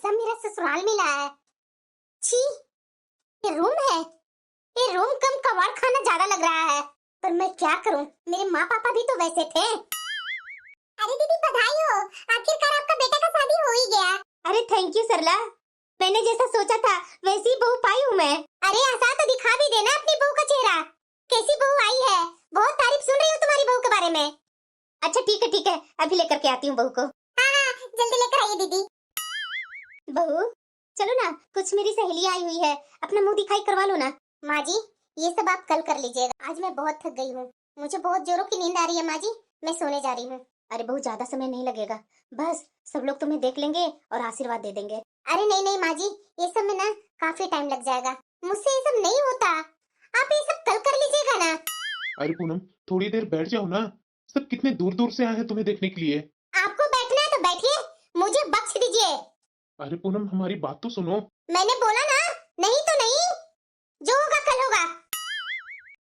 गजब मेरा ससुराल मिला है। छी, ये रूम है। ये रूम कम कबाड़ खाना ज्यादा लग रहा है। पर मैं क्या करूं, मेरे माँ पापा भी तो वैसे थे। अरे दीदी बधाई हो, आखिरकार आपका बेटा का शादी हो ही गया। अरे थैंक यू सरला, मैंने जैसा सोचा था वैसी बहू पाई हूँ मैं। अरे आशा तो दिखा भी देना अपनी बहू का चेहरा, कैसी बहू आई है। बहुत तारीफ सुन रही हूँ तुम्हारी बहू के बारे में। अच्छा ठीक है, अभी लेकर के आती हूँ बहू को। हाँ, जल्दी लेकर आइए दीदी। बहू चलो ना, कुछ मेरी सहेली आई हुई है, अपना मुंह दिखाई करवा लो ना। माँ जी ये सब आप कल कर लीजिएगा, आज मैं बहुत थक गई हूँ, मुझे बहुत जोरों की नींद आ रही है माँ जी, मैं सोने जा रही हूँ। अरे बहू ज्यादा समय नहीं लगेगा, बस सब लोग तुम्हें देख लेंगे और आशीर्वाद दे देंगे। अरे नहीं माँ जी, ये सब में ना काफी टाइम लग जाएगा, मुझसे ये सब नहीं होता, आप ये सब कल कर लीजिएगा ना। अरे पूनम थोड़ी देर बैठ जाओ ना, सब कितने दूर दूर से आए हैं तुम्हें देखने के लिए। आपको बैठना है तो बैठिए, मुझे बख्श दीजिए। अरे पूनम हमारी बात तो सुनो। मैंने बोला ना, नहीं तो नहीं, जो होगा कल होगा।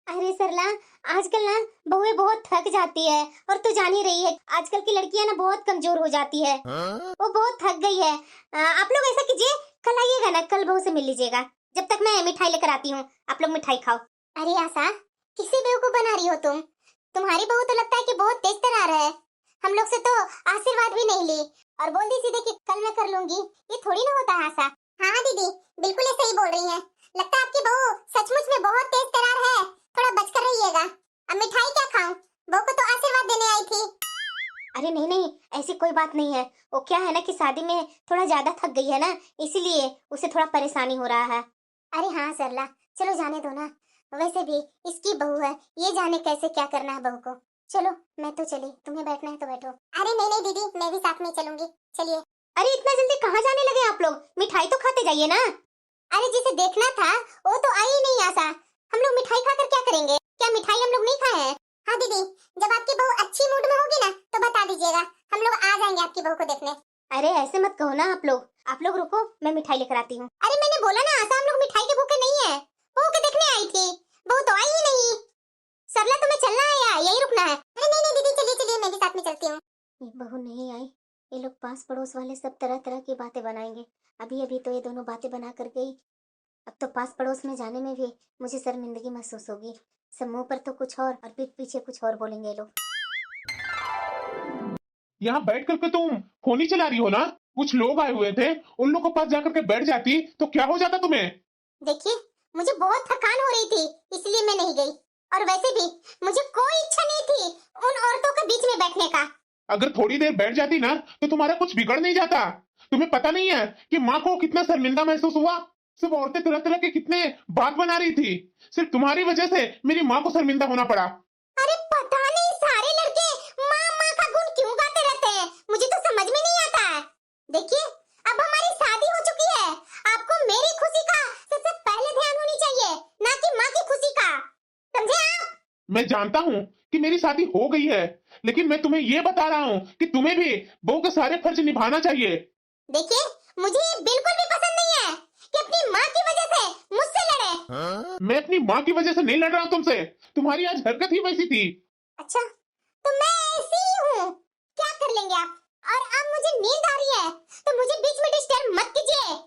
अरे सरला, आजकल ना बहुएं बहुत थक जाती है, और तू जान ही रही है आजकल की लड़कियां ना बहुत कमजोर हो जाती है। वो बहुत थक गई है। आप लोग ऐसा कीजिए, कल आइएगा ना, कल बहू से मिल लीजिएगा, जब तक मैं मिठाई लेकर आती हूँ, आप लोग मिठाई खाओ। अरे आशा, किसी बहू को बना रही हो तुम? तुम्हारी बहू तो लगता है कि बहुत तेज तर्रार है, हम लोग से तो आशीर्वाद भी नहीं ली और बोल दी सीधे कि कल मैं कर लूंगी, ये थोड़ी ना होता है आशा। हाँ दीदी बिल्कुल ये सही बोल रही हैं, लगता है आपकी बहू सचमुच में बहुत तेज तर्रार है, थोड़ा बचकर रहिएगा। अब मिठाई क्या खाऊं, बहू को तो आशीर्वाद देने आई थी। अरे नहीं, ऐसी कोई बात नहीं है, वो क्या है ना कि शादी में थोड़ा ज्यादा थक गई है ना, इसीलिए उसे थोड़ा परेशानी हो रहा है। अरे हाँ सरला, चलो जाने दो ना, वैसे भी इसकी बहू है, ये जाने कैसे क्या करना है बहू को। चलो मैं तो चली, तुम्हें बैठना है तो बैठो। अरे नहीं दीदी, मैं भी साथ में चलूंगी, चलिए। अरे इतना जल्दी कहाँ जाने लगे आप लोग, मिठाई तो खाते जाइए ना। अरे जिसे देखना था वो तो आई ही नहीं आशा, हम लोग मिठाई खाकर क्या करेंगे, क्या मिठाई हम लोग नहीं खाए हैं? हाँ दीदी, जब आपकी बहू अच्छी मूड में होगी ना तो बता दीजिएगा, हम लोग आ जाएंगे आपकी बहू को देखने। अरे ऐसे मत कहो ना, आप लोग रुको, मैं मिठाई लेकर आती हूँ। अरे मैंने बोला ना आशा, हम लोग मिठाई के भूखे नहीं है, बहू के देखने आई थी, बहू तो आई ही नहीं। सरला तुम्हें चलना है या यही रुकना है? अरे नहीं दीदी, चलिए मैं भी साथ में चलती हूँ। ये बहू नहीं आई, ये लोग पास पड़ोस वाले सब तरह तरह की बातें बनाएंगे, अभी तो ये दोनों बातें बना कर गई, अब तो पास पड़ोस में जाने में भी मुझे शर्मिंदगी महसूस होगी। सब मुंह पर तो कुछ और पीठ पीछे कुछ और बोलेंगे लोग। यहाँ बैठ करके तुम फोन ही चला रही हो ना, कुछ लोग आए हुए थे, उन लोगों के पास जाकर के बैठ जाती तो क्या हो जाता तुम्हें। देखिए मुझे बहुत थकान हो रही थी, इसलिए मैं नहीं गई, और वैसे भी मुझे कोई इच्छा नहीं थी उन औरतों के बीच में बैठने का। अगर थोड़ी देर बैठ जाती ना तो तुम्हारा कुछ बिगड़ नहीं जाता। तुम्हें पता नहीं है कि माँ को कितना शर्मिंदा महसूस हुआ, सब औरतें तरह तरह के कितने बात बना रही थी, सिर्फ तुम्हारी वजह से मेरी माँ को शर्मिंदा होना पड़ा। अरे पता नहीं सारे लड़के माँ माँ का गुण क्यों गाते रहते हैं, मुझे तो समझ में नहीं आता है। देखिए अब हमारी शादी हो चुकी है, आपको मेरी खुशी का सबसे पहले ध्यान होनी चाहिए, ना कि माँ की खुशी का, समझे आप? मैं जानता हूँ कि मेरी शादी हो गई है, लेकिन मैं तुम्हें ये बता रहा हूँ कि तुम्हें भी बहू के सारे फर्ज निभाना चाहिए। देखिए मुझे ये बिल्कुल भी पसंद नहीं है कि अपनी माँ की वजह से मुझसे लड़े। मैं अपनी माँ की वजह से नहीं लड़ रहा हूँ तुमसे, तुम्हारी आज हरकत ही वैसी थी। अच्छा तो मैं ऐसी ही हूँ, क्या कर लेंगे आप? और अब मुझे नींद आ रही है तो मुझे बीच में डिस्टर्ब मत कीजिए।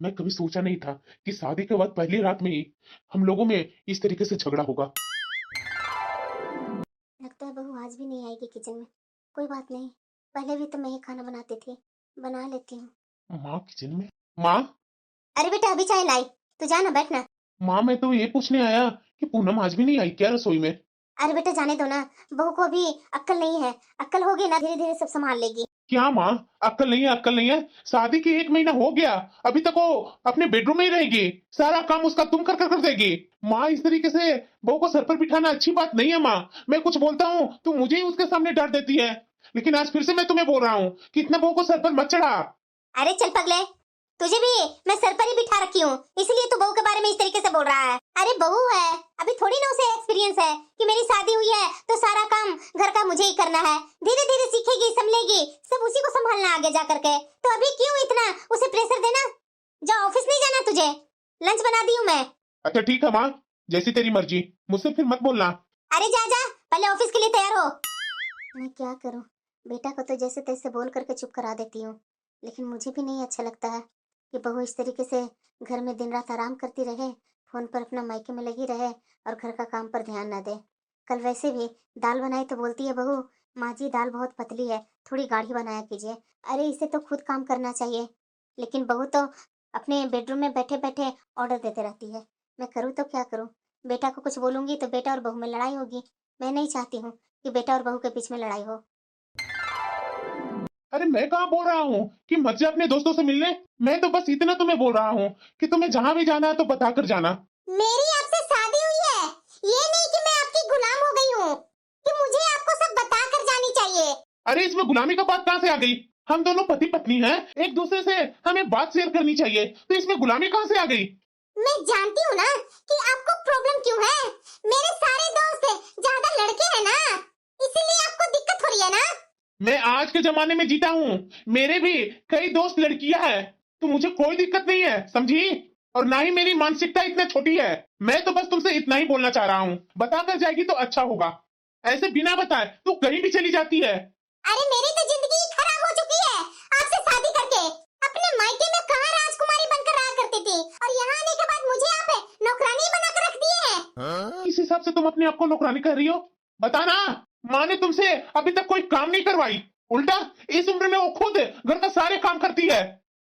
मैं कभी सोचा नहीं था कि शादी के बाद पहली रात में ही हम लोगों में इस तरीके से झगड़ा होगा। लगता है बहू आज भी नहीं आएगी किचन में, कोई बात नहीं, पहले भी तो मैं ही खाना बनाती थी, बना लेती हूँ। माँ किचन में? माँ? अरे बेटा अभी चाय लाई, तू जा ना, बैठना। माँ मैं तो ये पूछने आया कि पूनम आज भी नहीं आई क्या रसोई में। अरे बेटा जाने दो ना, बहू को अभी अक्ल नहीं है, अक्ल होगी ना धीरे धीरे सब संभाल लेगी। क्या माँ, अक्ल नहीं है अक्ल नहीं है, शादी के 1 महीना हो गया, अभी तक वो अपने बेडरूम में ही रहेगी, सारा काम उसका तुम कर देगी। माँ इस तरीके से बहू को सर पर बिठाना अच्छी बात नहीं है माँ, मैं कुछ बोलता हूँ तो मुझे ही उसके सामने डांट देती है, लेकिन आज फिर से मैं तुम्हें बोल रहा हूँ कि इतना बहू को सर पर मत चढ़ा। अरे चल पगले, तुझे भी मैं सर पर ही बिठा रखी हूँ, इसलिए तू बहू के बारे में इस तरीके से बोल रहा है। अरे बहू है, अभी थोड़ी ना उसे एक्सपीरियंस है कि मेरी शादी हुई है तो सारा काम घर का मुझे ही करना है, धीरे धीरे सीखेगी संभलेगी, सब उसी को संभालना आगे जा करके, तो अभी क्यों इतना उसे प्रेशर देना। जा ऑफिस नहीं जाना तुझे, लंच बना दी हूँ मैं। अच्छा ठीक है माँ, जैसी तेरी मर्जी, मुझसे फिर मत बोलना। अरे जा पहले ऑफिस के लिए तैयार हो। मैं क्या करूँ, बेटा को तो जैसे तैसे बोल करके चुप करा देती हूँ, लेकिन मुझे भी नहीं अच्छा लगता है कि बहू इस तरीके से घर में दिन रात आराम करती रहे, फोन पर अपना मायके में लगी रहे और घर का काम पर ध्यान न दे। कल वैसे भी दाल बनाई तो बोलती है बहू, माँ जी दाल बहुत पतली है, थोड़ी गाढ़ी बनाया कीजिए। अरे इसे तो खुद काम करना चाहिए, लेकिन बहू तो अपने बेडरूम में बैठे बैठे ऑर्डर देते रहती है। मैं करूँ तो क्या करूँ? बेटा को कुछ बोलूंगी तो बेटा और बहू में लड़ाई होगी। मैं नहीं चाहती हूँ कि बेटा और बहू के बीच में लड़ाई हो। अरे मैं कहाँ बोल रहा हूँ कि मत जा अपने दोस्तों से मिलने। मैं तो बस इतना तुम्हें बोल रहा हूँ कि तुम्हें जहां भी जाना है तो बता कर जाना। मेरी आपसे शादी हुई है, ये नहीं कि मैं आपकी गुलाम हो गई हूँ कि मुझे आपको सब बता कर जानी चाहिए। अरे इसमें गुलामी का बात कहाँ से आ गई? हम दोनों पति पत्नी हैं, एक दूसरे से हमें बात शेयर करनी चाहिए, तो इसमें गुलामी कहाँ से आ गई? मैं जानती हूँ ना कि आपको प्रॉब्लम क्यों है। मेरे सारे दोस्त ज्यादा लड़के हैं ना, इसीलिए आपको दिक्कत हो रही है ना। मैं आज के जमाने में जीता हूँ, मेरे भी कई दोस्त लड़कियां हैं, तो मुझे कोई दिक्कत नहीं है, समझी? और ना ही मेरी मानसिकता इतनी छोटी है। मैं तो बस तुमसे इतना ही बोलना चाह रहा हूँ, बता कर जाएगी तो अच्छा होगा। ऐसे बिना बताए तू कहीं भी चली जाती है। अरे मेरी तो जिंदगी खराब हो चुकी है आपसे शादी करके। अपने मायके में कहाँ राजकुमारी बनकर रहा करती थी, और यहाँ आने के बाद मुझे यहाँ पे नौकरानी बनाकर रख दिए हैं। किस हिसाब से तुम अपने आप को नौकरानी कर रही हो? बता ना। माँ ने तुमसे अभी तक कोई काम नहीं करवाई, उल्टा इस उम्र में वो खुद घर का सारे काम करती है।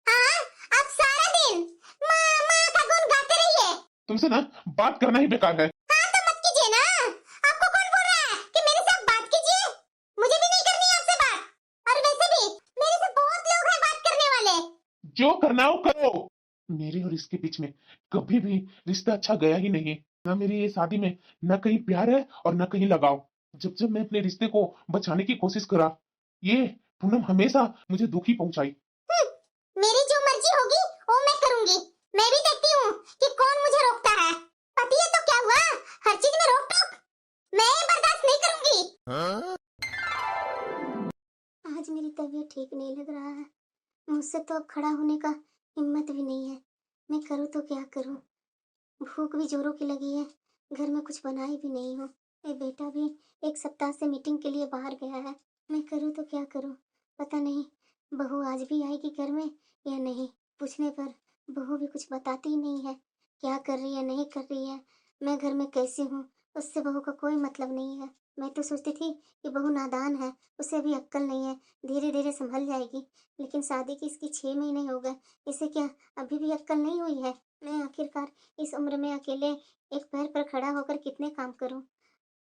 हाँ, आप सारा दिन माँ माँ का गुण गाते रहिए। तुमसे ना बात करना ही बेकार है। हाँ तो मत कीजिए ना। आपको कौन बोल रहा है कि मेरे साथ बात कीजिए? मुझे भी नहीं करनी है आपसे बात। और वैसे भी मेरे से बहुत लोग हैं बात करने वाले। जो करना हो करो। मेरे और इसके बीच में कभी भी रिश्ता अच्छा गया ही नहीं। ना मेरी ये शादी में न कहीं प्यार है और न कहीं लगाव। जब जब मैं अपने रिश्ते को बचाने की कोशिश करा, ये पूनम हमेशा मुझे दुखी पहुंचाई। मेरी जो मर्जी होगी वो मैं करूंगी। मैं भी देखती हूँ कि कौन मुझे रोकता है। पति है तो क्या हुआ, हर चीज में रोक टोक मैं बर्दाश्त नहीं करूंगी। आज मेरी तबीयत ठीक नहीं लग रहा है। मुझसे तो अब खड़ा होने का हिम्मत भी नहीं है। मैं करूँ तो क्या करूँ? भूख भी जोरों की लगी है, घर में कुछ बनाई भी नहीं हूँ। ये बेटा भी एक सप्ताह से मीटिंग के लिए बाहर गया है। मैं करूँ तो क्या करूँ? पता नहीं बहू आज भी आएगी घर में या नहीं। पूछने पर बहू भी कुछ बताती ही नहीं है, क्या कर रही है नहीं कर रही है, मैं घर में कैसी हूँ उससे बहू का कोई मतलब नहीं है। मैं तो सोचती थी कि बहू नादान है, उसे अभी अक्ल नहीं है, धीरे धीरे संभल जाएगी। लेकिन शादी की इसकी 6 महीने हो गए, इसे क्या अभी भी अक्ल नहीं हुई है? मैं आखिरकार इस उम्र में अकेले एक पैर पर खड़ा होकर कितने काम करूं?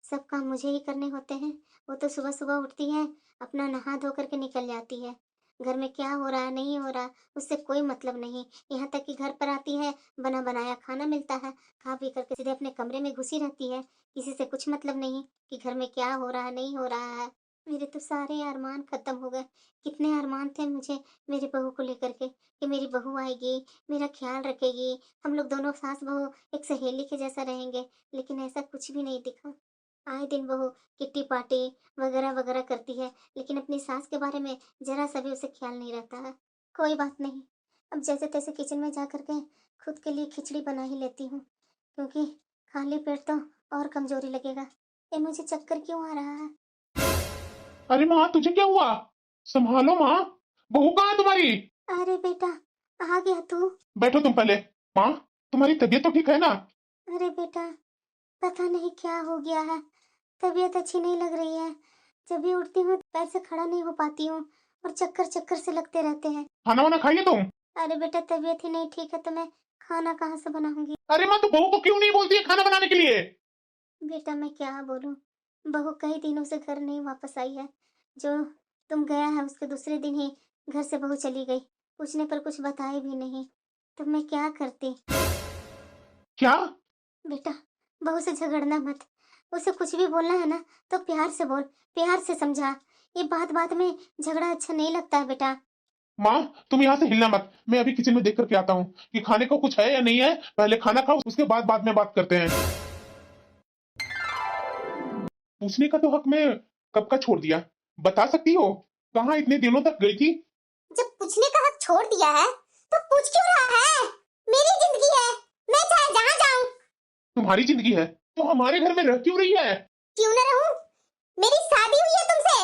सब काम मुझे ही करने होते हैं। वो तो सुबह सुबह उठती है, अपना नहा धो करके निकल जाती है। घर में क्या हो रहा है नहीं हो रहा उससे कोई मतलब नहीं। यहाँ तक कि घर पर आती है, बना बनाया खाना मिलता है, खा पी करके सीधे अपने कमरे में घुसी रहती है। किसी से कुछ मतलब नहीं कि घर में क्या हो रहा है नहीं हो रहा है। मेरे तो सारे अरमान खत्म हो गए। कितने अरमान थे मुझे मेरी बहू को लेकर के, कि मेरी बहू आएगी, मेरा ख्याल रखेगी, हम लोग दोनों सास बहू एक सहेली के जैसा रहेंगे। लेकिन ऐसा कुछ भी नहीं दिखा। आए दिन बहू किट्टी पार्टी वगैरह वगैरह करती है, लेकिन अपनी सास के बारे में जरा सा भी उसे ख्याल नहीं रहता है। कोई बात नहीं, अब जैसे तैसे किचन में जा करके खुद के लिए खिचड़ी बना ही लेती हूँ, क्योंकि खाली पेट तो और कमजोरी लगेगा। ये मुझे चक्कर क्यों आ रहा है? अरे माँ तुझे क्या हुआ? संभालो माँ, बहू कहाँ है तुम्हारी? अरे बेटा, आ गया तू? बैठो तुम पहले। माँ तुम्हारी तबीयत तो ठीक है ना? अरे बेटा, पता नहीं क्या हो गया है, तबीयत अच्छी नहीं लग रही है। जब भी उठती हूँ पैर से खड़ा नहीं हो पाती हूँ और चक्कर चक्कर से लगते रहते हैं। खाना वाना खाइए तुम। अरे बेटा, तबीयत ही नहीं ठीक है तो मैं खाना कहाँ से बनाऊंगी? अरे माँ तू बहू को क्यों नहीं बोलती है खाना बनाने के लिए? बेटा मैं क्या बोलूं, बहू कई दिनों से घर नहीं वापस आई है। जो तुम गया है उसके दूसरे दिन ही घर से बहू चली गई, पूछने पर कुछ बताए भी नहीं। तो मैं क्या करती? क्या? बेटा, बहू से झगड़ना मत। उसे कुछ भी बोलना है ना तो प्यार से बोल, प्यार से समझा। ये बात बात में झगड़ा अच्छा नहीं लगता है बेटा। माँ तुम यहाँ से हिलना मत, मैं अभी किचन में देख करके आता हूँ कि खाने को कुछ है या नहीं है। पहले खाना खाओ, उसके बाद में बात करते हैं। पूछने का तो हक मैं कब का छोड़ दिया। बता सकती हो कहाँ इतने दिनों तक गई थी? जब पूछने का हक छोड़ दिया है तो पूछ क्यों रहा है? मेरी जिंदगी है, मैं चाहे जहाँ जाऊं। तुम्हारी जिंदगी है तो हमारे घर में रह क्यों रही है? क्यों न रहूं? मेरी शादी हुई है तुमसे,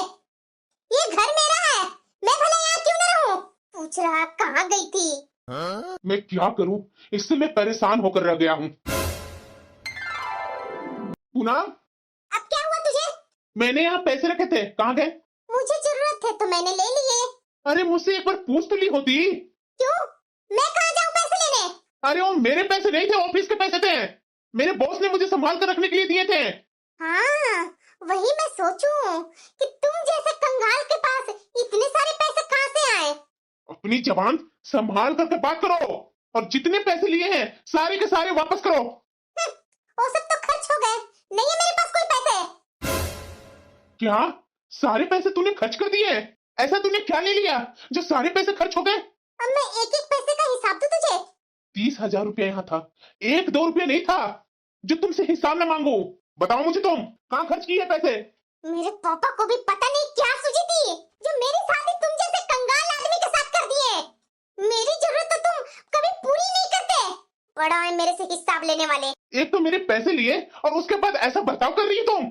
ये घर मेरा है, मैं भला यहाँ क्यों न रहूं? पूछ रहा कहाँ गई थी? मैं क्या करूं, इससे मैं परेशान होकर रह गया हूं। पूनम, अब क्या हुआ तुझे? मैंने यहाँ पैसे रखे थे, कहाँ गए? मुझे जरूरत है तो मैंने ले लिए। अरे मुझसे एक बार पूछ तो ली होती। क्यों? मैं कहाँ जाऊँ पैसे लेने? अरे वो मेरे पैसे नहीं थे, ऑफिस के पैसे थे। मेरे बॉस ने मुझे संभाल कर रखने के लिए दिए थे। हाँ, वही मैं सोचूं कि तुम जैसे कंगाल के पास इतने सारे पैसे कहाँ से आए? अपनी जबान संभाल करके बात करो, और जितने पैसे लिए हैं सारे के सारे वापस करो। वो सब तो खर्च हो गए, नहीं है मेरे पास कोई पैसे। क्या सारे पैसे तूने खर्च कर दिए? ऐसा तूने क्या ले लिया जो सारे पैसे खर्च हो गए? अब मैं एक एक पैसे का हिसाब दूं तुझे? 30,000 रुपया यहाँ था, 1-2 रुपया नहीं था जो तुमसे हिसाब न मांगू। बताओ मुझे, तुम कहाँ खर्च किए पैसे? मेरे पापा को भी पता नहीं क्या सूझी थी जो मेरी शादी तुम जैसे कंगाल आदमी के साथ कर दिए। मेरी जरूरत तो तुम कभी पूरी नहीं करते। बड़ा है मेरे से हिसाब लेने वाले। एक तो मेरे पैसे लिए और उसके बाद ऐसा बर्ताव कर रही है तुम।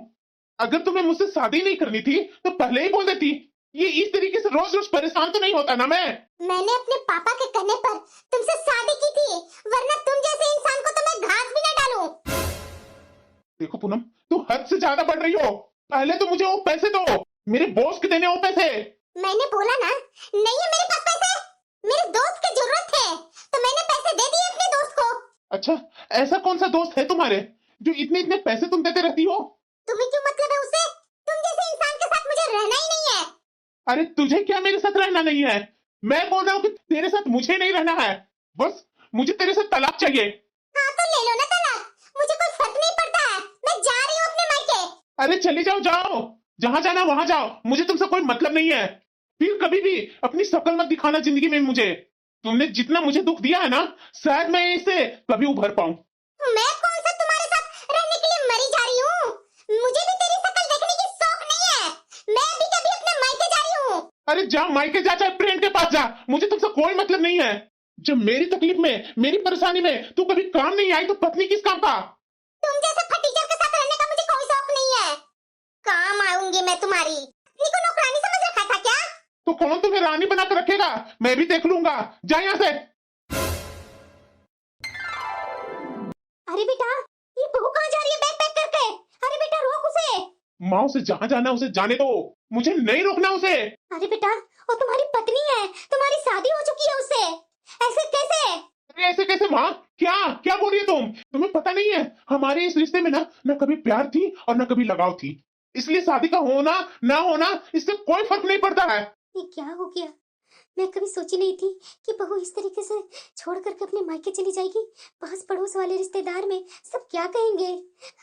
अगर तुम्हें मुझसे शादी नहीं करनी थी तो पहले ही बोल देती। ये इस तरीके से रोज रोज परेशान तो नहीं होता ना मैं। मैंने अपने पापा के कहने पर तुमसे शादी की थी, वरना तुम जैसे इंसान को तो मैं घास भी न डालूं। देखो पूनम, तू हद से ज्यादा बढ़ रही हो। पहले तो मुझे वो पैसे दो, मेरे बॉस के देने वो पैसे। मैंने बोला ना, नहीं है मेरे पास पैसे। मेरे दोस्त की जरूरत है तो मैंने पैसे दे दिए अपने दोस्त को। अच्छा, ऐसा कौन सा दोस्त है तुम्हारे जो इतने इतने पैसे तुम देते रहती हो? तुम्हें क्यों मतलब है उससे? तुम जैसे इंसान के साथ मुझे रहना ही नहीं है। अरे तुझे क्या मेरे साथ रहना नहीं है? मैं बोल रहा हूँ कि तेरे साथ मुझे नहीं रहना है, बस मुझे तेरे से तलाक चाहिए। हाँ तो ले लो ना तलाक, मुझे कोई फर्क नहीं पड़ता है। मैं जा रही हूँ अपने मायके। अरे चली जाओ, जाओ जहां जाना वहां जाओ, मुझे तुमसे कोई मतलब नहीं है। फिर कभी भी अपनी शक्ल मत दिखाना जिंदगी में मुझे। तुमने जितना मुझे दुख दिया है ना, शायद मैं इससे कभी उभर पाऊं। मैं कौन सा तुम्हारे साथ रहने के लिए मरी जा रही हूँ? मुझे भी तेरी शक्ल देखने की शौक नहीं है। मैं भी कभी अपने मायके जा रही हूँ। अरे जा मायके जा, चाहे फ्रेंड के पास जा, मुझे तुमसे कोई मतलब नहीं है। जब मेरी तकलीफ में, मेरी परेशानी में तू कभी काम नहीं आई तो पत्नी किस काम का? तुम जैसे फटीचर के साथ रहने का मुझे कोई शौक नहीं है। काम आऊंगी मैं तुम्हारी। अपनी को नौकरानी समझ रखा था क्या? तो कौन तुम्हें रानी बना कर रखेगा? मैं भी देख लूंगा, जा यहाँ से। अरे बेटा, ये बहू कहाँ जा रही है बैग पैक करके? अरे बेटा रोक उसे। माँ, उसे जहाँ जाना उसे जाने दो, मुझे नहीं रोकना उसे। अरे बेटा, वो तुम्हारी पत्नी है, तुम्हारी शादी हो चुकी है उससे। ऐसे कैसे? अरे ऐसे कैसे माँ? क्या क्या बोल रही है तुम? तुम्हें पता नहीं है हमारे इस रिश्ते में ना न कभी प्यार थी और न कभी लगाव थी, इसलिए शादी का होना ना होना इससे कोई फर्क नहीं पड़ता है। ये क्या हो गया? मैं कभी सोची नहीं थी कि बहू इस तरीके से छोड़ करके अपने मायके चली जाएगी। पास पड़ोस वाले रिश्तेदार में सब क्या कहेंगे?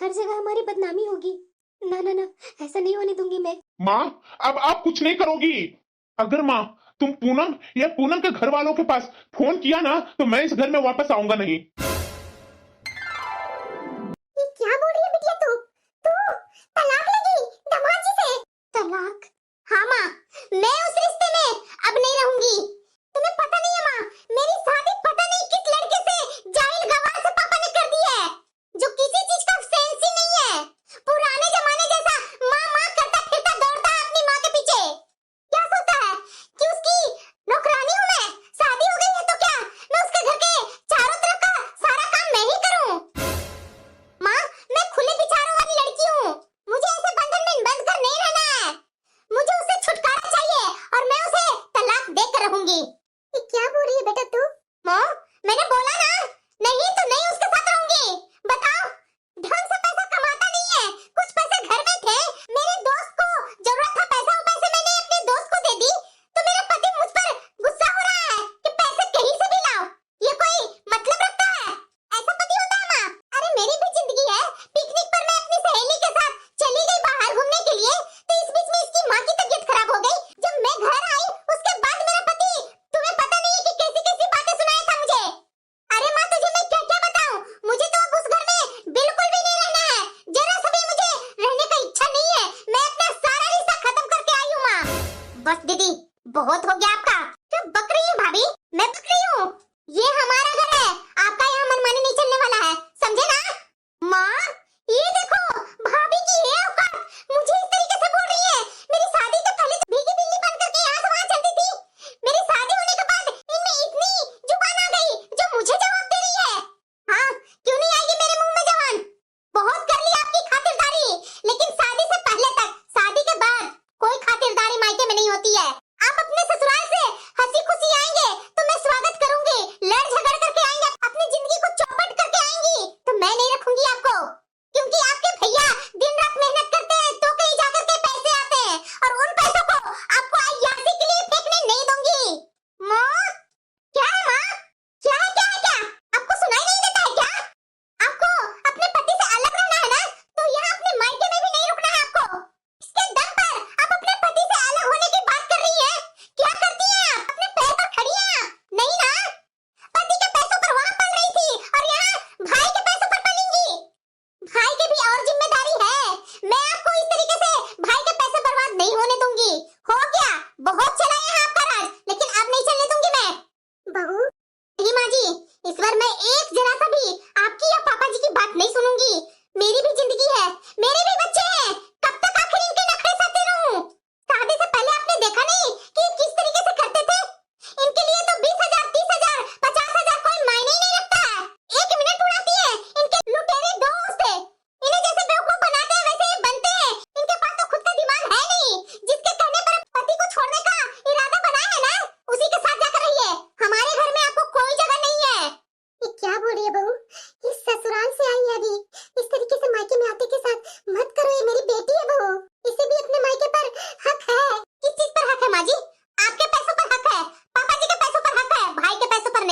हर जगह हमारी बदनामी होगी। ना ना ना, ऐसा नहीं होने दूंगी मैं। माँ, अब आप कुछ नहीं करोगी। अगर माँ तुम पूनम या पूनम के घर वालों के पास फोन किया ना तो मैं इस घर में वापस आऊंगा नहीं। ये क्या बोल रही है बिटिया तू? तू तलाक लेगी दामाद जी से? तलाक? हाँ माँ, मैं उस रिश्ते में अब नहीं रहूंगी। तुम्हें पता नहीं है माँ, मेरी शादी पता नहीं किस लड़के से, जाहिल गवार से पापा ने कर दी है, जो किसी चीज का सेंस ही नहीं है। पुराने जमाने जैसा माँ माँ करता फिरता दौड़ता है अपनी माँ के पीछे। क्या सोचता है कि उसकी नौकरानी हूँ मैं? शादी हो गई है तो क्या मैं उसके घर के चारों तरफ का सारा काम मैं ही करूँ? माँ, मैं खुले विचारों वाली लड़की हूँ। मुझे ऐसे बंधन में बंध कर नहीं रहना है। मुझे उससे छुटकारा चाहिए और मैं उसे तलाक देकर रहूंगी। ये क्या बोल रही है बेटा तू? माँ, मैंने बोला ना, नहीं तो नहीं उसके साथ रहूंगी। बताओ, ढंग से पैसा कमाता नहीं है, कुछ पैसे घर में थे, मेरे दोस्त को जरूरत था पैसा, वो पैसे मैंने अपने दोस्त को दे दी, तो मेरा पति मुझ पर गुस्सा हो रहा है कि पैसे कहीं से भी लाओ। ये कोई मतलब रखता है? ऐसा पति होता है माँ? अरे मेरी भी जिंदगी है। पिकनिक पर मैं अपनी सहेली के साथ चली गई बाहर घूमने के लिए, तो इस बीच में इसकी माँ की तबीयत खराब हो गई। जब मैं घर आई उसके बाद मेरा पति, तुम्हें पता नहीं है कि कैसी कैसी बातें सुनाया था मुझे। अरे माँ, तुझे मैं क्या क्या बताऊं? मुझे तो अब उस घर में बिल्कुल भी नहीं रहना है। जरा सा भी मुझे रहने का इच्छा नहीं है। मैं अपना सारा रिश्ता खत्म करके आई हूँ माँ। बस दीदी, बहुत हो गया आपका। क्या बक रही है भाभी? मैं बक रही हूँ? ये हमारा घर है, आपका यहाँ मनमानी नहीं चलने वाला है, समझे ना? माँ, ये देखो, भाभी की है औकात, मुझे इस तरीके से बोल रही है। मेरी शादी तो पहले भीगी बिल्ली बन करके यहाँ से वहाँ चलती थी, मेरी शादी होने के बाद इनमें इतनी जुबान आ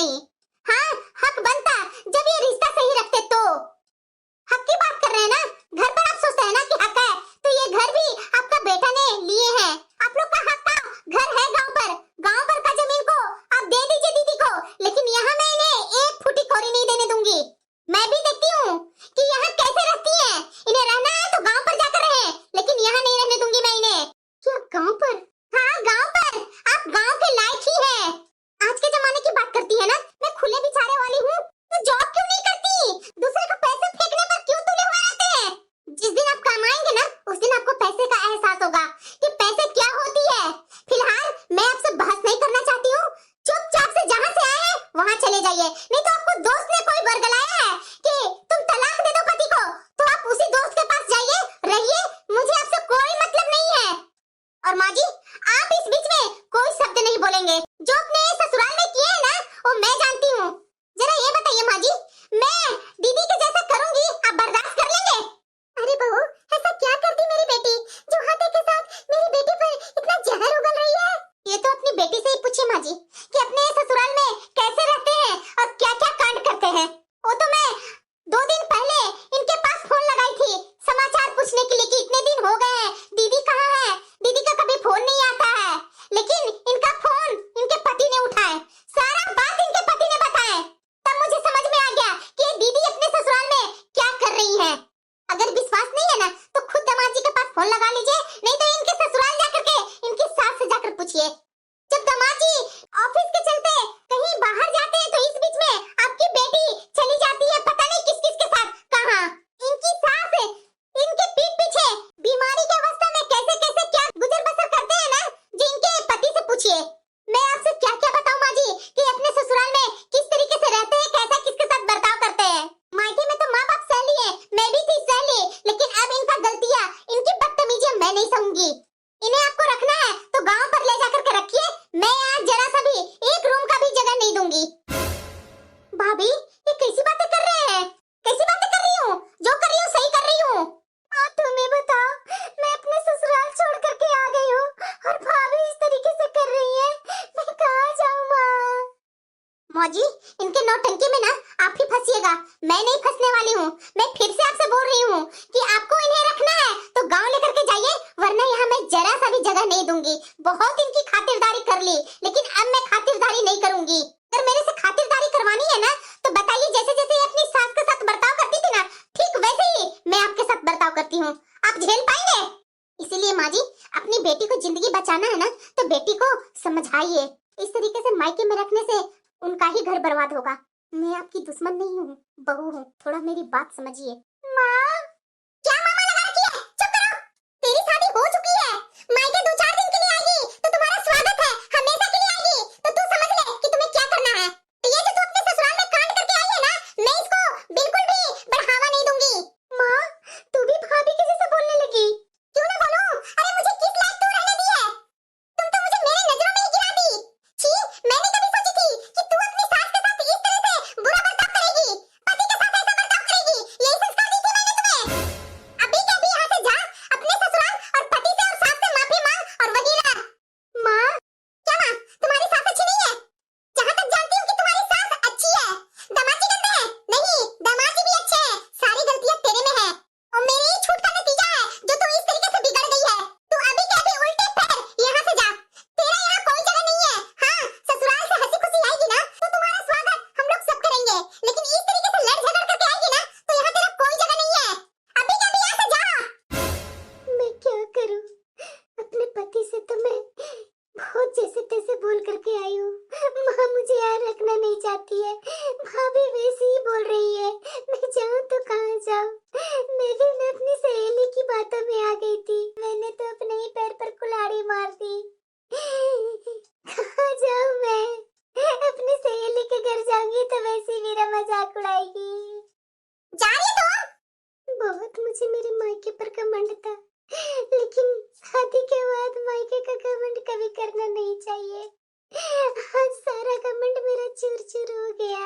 नहीं। हाँ, हक बनता जब ये रिश्ता सही रखते तो। हक की बात कर रहे हैं ना, घर पर आप सोचते हैं ना कि हक है, तो ये घर भी आपका बेटा ने लिए हैं। आप लोग का हक का घर है गांव पर का जमीन को आप दे दीजिए दीदी को, लेकिन यहाँ मैं इन्हें एक फुटी कौड़ी नहीं देने दूंगी। मैं भी देखती हूँ कि यहाँ कैसे रहती है। इन्हें रहना है तो गांव पर जाकर रहे, लेकिन यहाँ नहीं रहने दूंगी मैं इन्हें। क्या गांव पर? हाँ गांव पर। आप गांव के लायक ही है। आज के जमाने की बात करती है ना, मैं खुले बिचारे वाली हूँ, तो जॉब क्यों नहीं करती? दूसरे को पैसे फेंकने पर क्यों तुले हुए रहते हैं? जिस दिन आप कमाएंगे ना, उस दिन आपको पैसे का एहसास होगा कि पैसे क्या होती है। फिलहाल मैं आपसे बहस नहीं करना चाहती हूँ। चुपचाप से जहाँ से आए हैं वहाँ चले जाइए, नहीं तो आपको दोस्त ने कोई बरगलाया है कि तुम तलाक दे दो पति को, तो आप उसी दोस्त के पास जाइए, रहिए, मुझे आपसे कोई मतलब नहीं है। और माँ जी, आप इस बीच में कोई शब्द नहीं बोलेंगे। जो अपने ससुराल में किए हैं ना, वो मैं जानती हूँ। जरा ये बताइए माँ जी, मैं दीदी के जैसा करूंगी, आप बर्दाश्त कर लेंगे? अरे बहू, ऐसा क्या करती मेरी बेटी जो हाथे के साथ मेरी बेटी पर इतना जहर उगल रही है? ये तो अपनी बेटी से ही पूछिए माँ जी कि अपने ससुराल में कैसे रहते हैं और क्या क्या कांड करते हैं। वो तो मैं 2 दिन पहले इनके पास फोन लगाई थी समाचार पूछने के लिए कि इतने दिन हो गए हैं, दीदी कहाँ है? दीदी का कभी फोन नहीं आता है, लेकिन इनका फोन इनके पति ने उठाए, सारा बात इनके पति ने बताए। तब मुझे समझ में आ गया कि ये दीदी अपने ससुराल में क्या कर रही है। अगर विश्वास नहीं है ना, तो खुद दामाद जी के पास फोन लगा लीजिए, नहीं तो इनके ससुराल जाकर के इनकी सास से जाकर पूछिए। जब दामाद जी ऑफिस के चलते कहीं बाहर जाते हैं, तो इस बीच में आपकी बेटी चली जाती है पता नहीं किस किस के साथ कहाँ। इनकी सास इनके पीठ पीछे बीमारी के अवस्था में कैसे कैसे क्या गुजर बसर करते हैं ना, जी इनके पति से पूछिए। मैं आपसे क्या क्या बताऊं माँ जी कि अपने ससुराल में किस तरीके से रहते हैं, कैसा किसके साथ बर्ताव करते हैं। मायके में तो माँ बाप सह लिए, मैं भी थी सह ली, लेकिन अब इनका गलतियाँ, इनकी बदतमीजियाँ मैं नहीं सहूंगी। इन्हें आपको रखना है तो गांव पर ले जाकर के रखिए, मैं आज जरा सा भी एक रूम का भी जगह नहीं दूंगी। भाभी, ये कैसी बातें कर रहे हैं? कैसी बातें कर रही हूँ? जो कर रही हूँ सही कर रही हूँ। तुम्हें बताओ, मैं अपने ससुराल छोड़ करके आ गई हूँ और भाभी इस तरीके से कर रही है, मैं कहाँ जाऊँ माँ? मौजी, इनके नौटंकी में ना आप ही फंसिएगा, मैं नहीं फंसने वाली हूँ। मैं फिर से आपसे बोल रही हूँ कि आपको इन्हें रखना है तो गांव लेकर के जाइए, वरना यहाँ मैं जरा सा भी जगह नहीं दूंगी। बहुत इनकी खातिरदारी कर ली, लेकिन अब मैं खातिरदारी नहीं करूंगी। अगर मेरे से खातिरदारी करवानी है ना, तो बताइए, जैसे जैसे ये अपनी सास के साथ बर्ताव करती थी ना, ठीक वैसे ही मैं आपके साथ बर्ताव करती हूँ। आप झेल पाएंगे? इसीलिए माँ जी, अपनी बेटी को जिंदगी बचाना है ना, तो बेटी को समझाइए। इस तरीके से मायके में रखने से उनका ही घर बर्बाद होगा। मैं आपकी दुश्मन नहीं हूँ, बहू हूँ, थोड़ा मेरी बात समझिए। माँ, क्या मामा लगा रखी है? चुप करो। तेरी शादी हो चुकी है, मायके 2-4 दिन के लिए आएगी तो तुम्हारा स्वागत है, हमेशा के लिए आएगी तो तू समझ ले कि तुम्हें क्या करना है। ये जो तू अपने ससुराल में कांड करके आई है ना, मैं इसको बिल्कुल भी बढ़ावा नहीं दूंगी। माँ, तू भी भाभी के जैसा बोलने लगी। क्यों ना बोलूं? अरे मुझे किस लायक तू रहने दी है? तुम तो मुझे मेरे नजरों में ही गिरा दी। छी, मैंने कभी सोची थी कि तू अपनी सास के साथ इस तरह से बुरा बर्ताव करेगी, पति के साथ ऐसा बर्ताव करेगी। यही संस्कार दी थी मैंने तुम्हें। अभी के अभी यहाँ से जा, अपने ससुराल और पति से और सास से माफी मांग और वहीं रह। माँ, क्या माँ, तुम्हारी सास अच्छी नहीं है? जहाँ तक जानती हूँ कि तुम्हारी सास अच्छी है, दामाद जी गंदे हैं? नहीं, दामाद जी भी अच्छे हैं, सारी गलतियाँ तेरे में है और मेरी ही छूट का नतीजा है जो तू इस तरीके से बिगड़ गई है। तू अभी के अभी उल्टे पैर यहाँ से जा, तेरा यहाँ कोई जगह नहीं है। हाँ, ससुराल से हंसी खुशी आएगी ना, तो तुम्हारा स्वागत हम लोग सब करेंगे, लेकिन इस तरीके से लड़ झगड़ करके आएगी ना, तो यहाँ तेरा कोई जगह नहीं है। अभी के अभी यहाँ से जा। मैं क्या करूँ? अपने पति से तो मैं बहुत जैसे तैसे बोल करके आई हूँ। माँ मुझे यहाँ रखना नहीं चाहती है, भाभी वैसे ही बोल रही है, मैं जाऊँ तो कहाँ जाऊँ? मैं भी अपनी सहेली की बातों में आ गई थी, मैंने तो अपने ही पैर पर कुल्हाड़ी मार दी। कहाँ जाऊँ मैं? अपनी सहेली के घर जाऊंगी तो वैसे ही मेरा मजाक उड़ाएगी। जा रही हो तुम? बहुत मुझे मेरे मायके पर घमंड था, लेकिन शादी के बाद मायके का घमंड कभी करना नहीं चाहिए। आज सारा घमंड मेरा चूर चूर हो गया।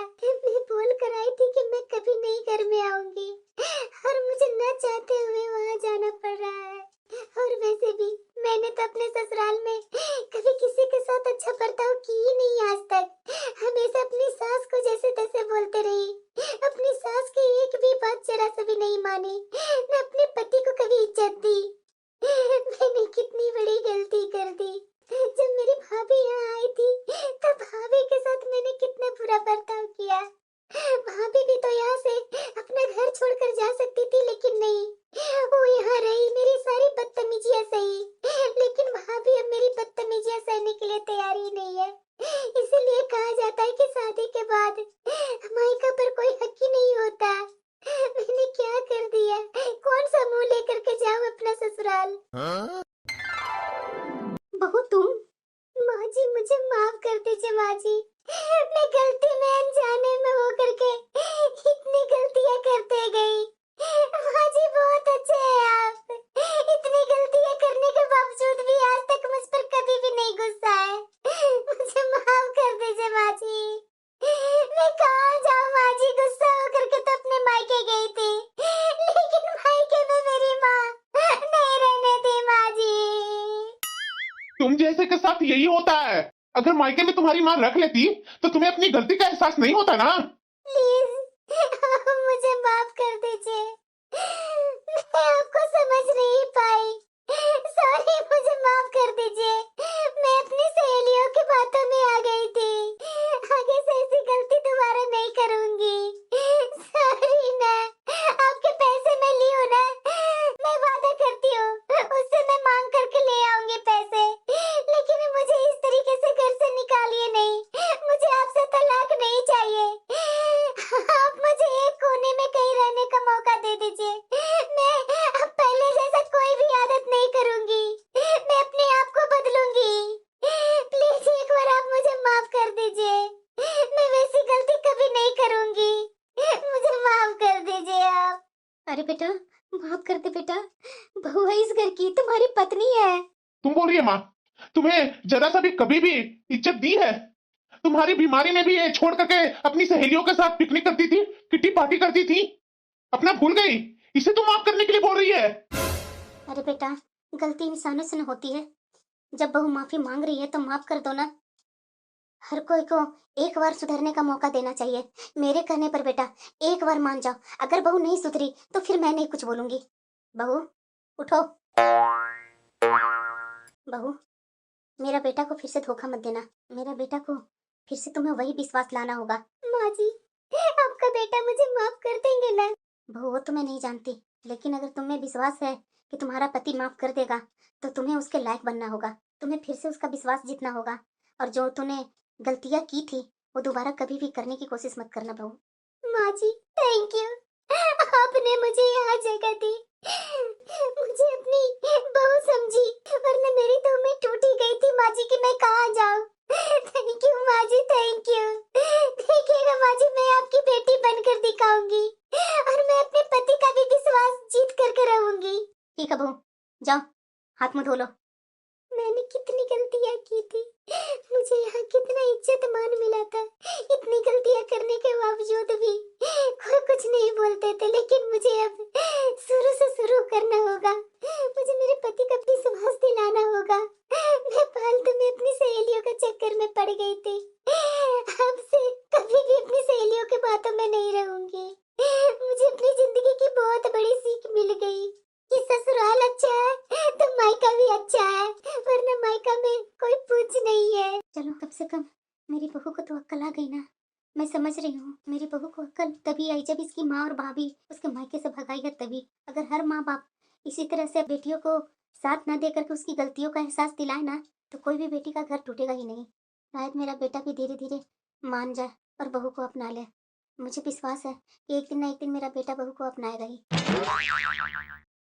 मैं बोल कर आई थी कि मैं कभी नहीं घर में आऊंगी और मुझे न चाहते हुए वहाँ जाना पड़ रहा है। और वैसे भी मैंने तो अपने ससुराल में कभी किसी के साथ अच्छा बर्ताव की ही नहीं आज तक। हमेशा अपनी सास माँ ने न अपने पति को कभी इज्जत दी। मैंने कितनी बड़ी गलती कर दी। जब मेरी भाभी यहाँ आई थी तब भाभी के साथ मैंने कितना बुरा बर्ताव किया। भाभी भी तो यहाँ से अपना घर छोड़कर जा सकती थी, लेकिन नहीं, वो यहाँ रही, मेरी सारी बदतमीजियाँ सही। लेकिन भाभी अब मेरी बदतमीजियाँ सहने के लिए तैयार ही नहीं है। इसीलिए कहा जाता है कि शादी के बाद मायका पर कोई हक ही नहीं होता। मैंने क्या कर दिया? कौन सा मुंह लेकर के जाऊं अपना ससुराल? बहू तुम? माँ जी मुझे माफ कर दीजिए माँ जी। मैं गलती में अनजाने में हो करके इतनी गलतियाँ करते गई। माँ जी बहुत अच्छे हैं आप। इतनी गलतियाँ करने के बावजूद भी आज तक मुझ पर कभी भी नहीं गुस्सा है। मुझे माफ कर दीजिए माँ जी। मैं कहाँ जाऊँ माँ जी? गुस्सा होकर के तो अपने मायके गई थी, लेकिन मायके में मेरी माँ नहीं रहने दी माँ जी। तुम जैसे के साथ यही होता है। अगर मायके में तुम्हारी माँ रख लेती तो तुम्हें अपनी गलती का एहसास नहीं होता ना। प्लीज मुझे माफ कर दीजिए। मैं आपको समझ नहीं पाई। सॉरी, मुझे माफ कर दीजिए। मैं अपनी सहेलियों की बातों में आ गई थी। आगे से ऐसी गलती दोबारा नहीं करूंगी। सॉरी ना। आपके पैसे मैं ली हूँ ना, मैं वादा करती हूँ उससे मैं मांग करके ले आऊंगी पैसे। लेकिन मुझे इस तरीके से घर से निकालिए नहीं। मुझे आपसे तलाक नहीं चाहिए। आप मुझे एक कोने में कहीं रहने का मौका दे दीजिए। मैं अब पहले जैसा कोई भी आदत नहीं करूंगी। मैं अपने आप को बदलूंगी। प्लीज एक बार आप मुझे माफ कर दीजिए। मैं वैसी गलती कभी नहीं करूंगी। मुझे माफ कर दीजिए आप। अरे बेटा माफ कर दे बेटा। बहू है इस घर की, तुम्हारी पत्नी है। तुम बोल रही है माँ, तुम्हें जरा सा भी कभी भी इज्जत दी है? तुम्हारी बीमारी में भी ये छोड़ करके अपनी सहेलियों के साथ पिकनिक करती थी, किट्टी पार्टी करती थी, अपना भूल गई? इसे तुम माफ करने के लिए बोल रही है? अरे बेटा गलती इंसानों से न होती है। जब बहू माफी मांग रही है तो माफ कर दो ना। हर कोई को एक बार सुधरने का मौका देना चाहिए। मेरे कहने पर बेटा एक बार मान जाओ। अगर बहू नहीं सुधरी तो फिर मैं नहीं कुछ बोलूंगी। बहू उठो। बहू मेरा बेटा को फिर से धोखा मत देना। मेरा बेटा को फिर से तुम्हें वही विश्वास लाना होगा। माँ जी आपका बेटा मुझे माफ कर देंगे ना? बहू वो तो मैं नहीं जानती, लेकिन अगर तुम्हें विश्वास है कि तुम्हारा पति माफ कर देगा तो तुम्हें उसके लायक बनना होगा। तुम्हें फिर से उसका विश्वास जीतना होगा। और जो तूने गलतियां की थी वो दोबारा कभी भी करने की कोशिश मत करना बहू। माँ जी थैंक यू, आपने मुझे यहाँ जगह दी। मुझे अपनी बहू समझी, वरना मेरी तो उम्मीद टूटी गई थी माँ जी कि मैं कहाँ जाऊँ। थैंक यू माँ जी, थैंक यू। देखिएगा माँ जी मैं आपकी बेटी बनकर दिखाऊंगी और मैं अपने पति का भी विश्वास जीत करके रहूंगी। ठीक है बहू जाओ हाथ मुंह धो लो। मैंने कितनी गलतियाँ की थी, मुझे यहाँ कितना इज्जत मान मिला था। इतनी गलतियाँ करने के बावजूद भी कोई कुछ नहीं बोलते थे, लेकिन मुझे अब शुरू से शुरू करना होगा। मुझे मेरे पति का विश्वास दिलाना होगा। मैं फालतू में अपनी सहेलियों के चक्कर में पड़ गई थी। अब से कभी भी अपनी सहेलियों के बातों में नहीं रहूंगी। मुझे अपनी जिंदगी की बहुत बड़ी सीख मिल गई कि ससुराल अच्छा है तो मायका भी अच्छा है, वरना मायका में कोई पूछ नहीं है। चलो कम से कम मेरी बहू को तो अक्ल आ गई ना। मैं समझ रही हूँ मेरी बहू को अक्ल तभी आई जब इसकी माँ और भाभी उसके मायके से भगाई है तभी। अगर हर माँ बाप इसी तरह से बेटियों को साथ न देकर के उसकी गलतियों का एहसास दिलाए ना तो कोई भी बेटी का घर टूटेगा ही नहीं। शायद मेरा बेटा भी धीरे धीरे मान जाए और बहू को अपना ले। मुझे विश्वास है कि एक दिन न एक दिन मेरा बेटा बहू को अपनाएगा ही।